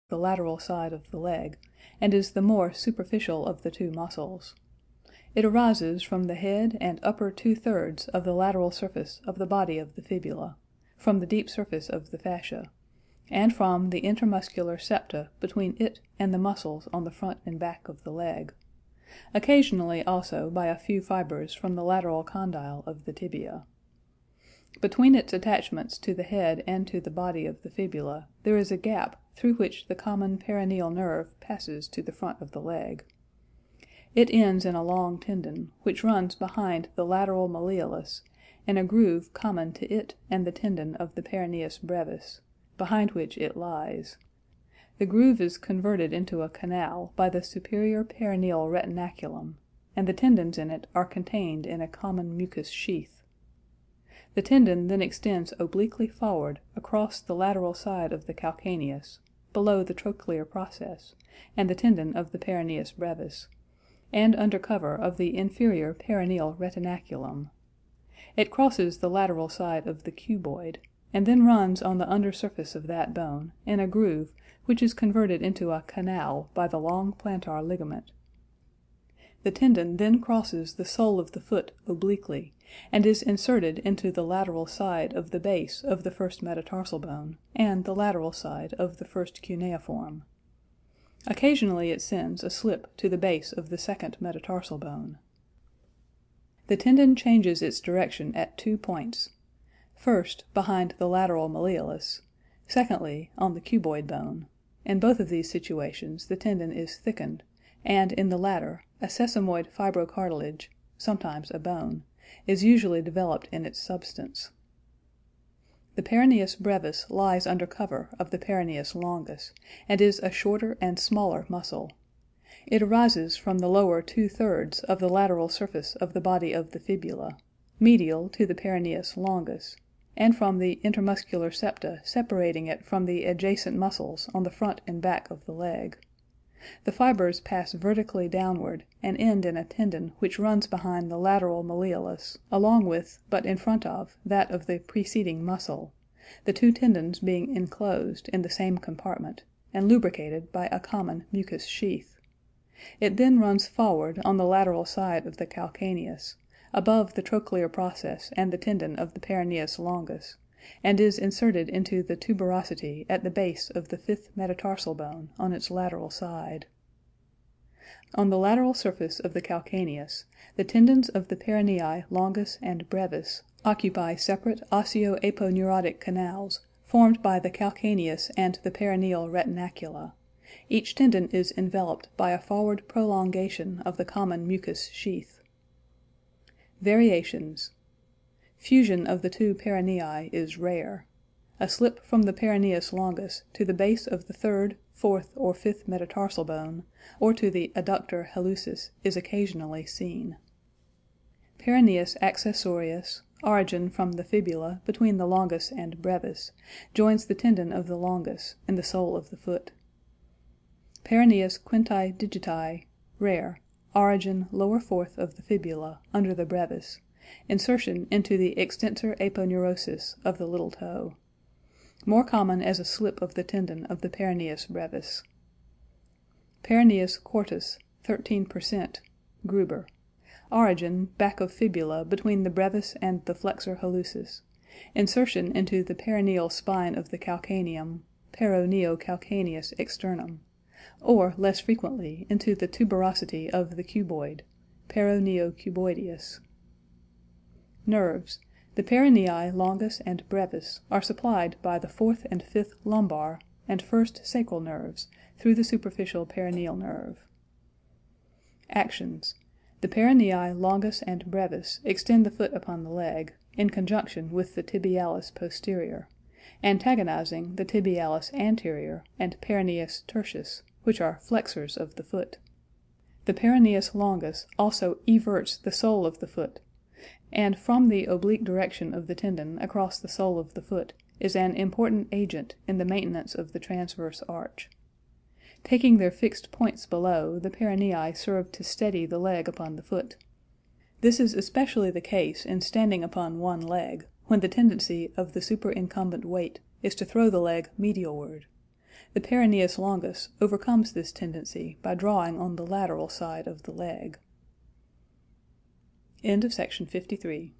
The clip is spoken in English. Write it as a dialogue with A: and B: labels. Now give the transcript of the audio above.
A: the lateral side of the leg, and is the more superficial of the two muscles. It arises from the head and upper 2/3 of the lateral surface of the body of the fibula, from the deep surface of the fascia, and from the intermuscular septa between it and the muscles on the front and back of the leg, occasionally also by a few fibers from the lateral condyle of the tibia. Between its attachments to the head and to the body of the fibula there is a gap through which the common peroneal nerve passes to the front of the leg. It ends in a long tendon, which runs behind the lateral malleolus in a groove common to it and the tendon of the peroneus brevis, behind which it lies. The groove is converted into a canal by the superior peroneal retinaculum, and the tendons in it are contained in a common mucous sheath. The tendon then extends obliquely forward across the lateral side of the calcaneus, below the trochlear process and the tendon of the peroneus brevis, and under cover of the inferior peroneal retinaculum. It crosses the lateral side of the cuboid, and then runs on the under surface of that bone in a groove which is converted into a canal by the long plantar ligament. The tendon then crosses the sole of the foot obliquely, and is inserted into the lateral side of the base of the first metatarsal bone and the lateral side of the first cuneiform. Occasionally it sends a slip to the base of the second metatarsal bone. The tendon changes its direction at 2 points: first, behind the lateral malleolus; secondly, on the cuboid bone. In both of these situations the tendon is thickened, and in the latter a sesamoid fibrocartilage, sometimes a bone, is usually developed in its substance. The peroneus brevis lies under cover of the peroneus longus, and is a shorter and smaller muscle. It arises from the lower 2/3 of the lateral surface of the body of the fibula, medial to the peroneus longus, and from the intermuscular septa separating it from the adjacent muscles on the front and back of the leg. The fibers pass vertically downward and end in a tendon which runs behind the lateral malleolus, along with, but in front of, that of the preceding muscle, the two tendons being enclosed in the same compartment, and lubricated by a common mucous sheath. It then runs forward on the lateral side of the calcaneus, above the trochlear process and the tendon of the peroneus longus, and is inserted into the tuberosity at the base of the fifth metatarsal bone on its lateral side. On the lateral surface of the calcaneus, the tendons of the peronei longus and brevis occupy separate osseo-aponeurotic canals formed by the calcaneus and the peroneal retinacula. Each tendon is enveloped by a forward prolongation of the common mucous sheath. Variations. Fusion of the two peronei is rare. A slip from the peroneus longus to the base of the third, fourth, or fifth metatarsal bone, or to the adductor hallucis, is occasionally seen. Peroneus accessorius, origin from the fibula between the longus and brevis, joins the tendon of the longus in the sole of the foot. Peroneus quinti digiti, rare, origin lower fourth of the fibula, under the brevis, insertion into the extensor aponeurosis of the little toe. More common as a slip of the tendon of the peroneus brevis. Peroneus quartus, 13%, Gruber, origin back of fibula between the brevis and the flexor hallucis, insertion into the peroneal spine of the calcaneum, peroneocalcaneus externum, or, less frequently, into the tuberosity of the cuboid, peroneocuboideus. Nerves. The peronei longus and brevis are supplied by the fourth and fifth lumbar and first sacral nerves through the superficial peroneal nerve. Actions. The peronei longus and brevis extend the foot upon the leg, in conjunction with the tibialis posterior, antagonizing the tibialis anterior and peroneus tertius, which are flexors of the foot. The peroneus longus also everts the sole of the foot, and from the oblique direction of the tendon across the sole of the foot is an important agent in the maintenance of the transverse arch. Taking their fixed points below, the peronei serve to steady the leg upon the foot. This is especially the case in standing upon one leg, when the tendency of the superincumbent weight is to throw the leg medialward. The peroneus longus overcomes this tendency by drawing on the lateral side of the leg. End of section 53.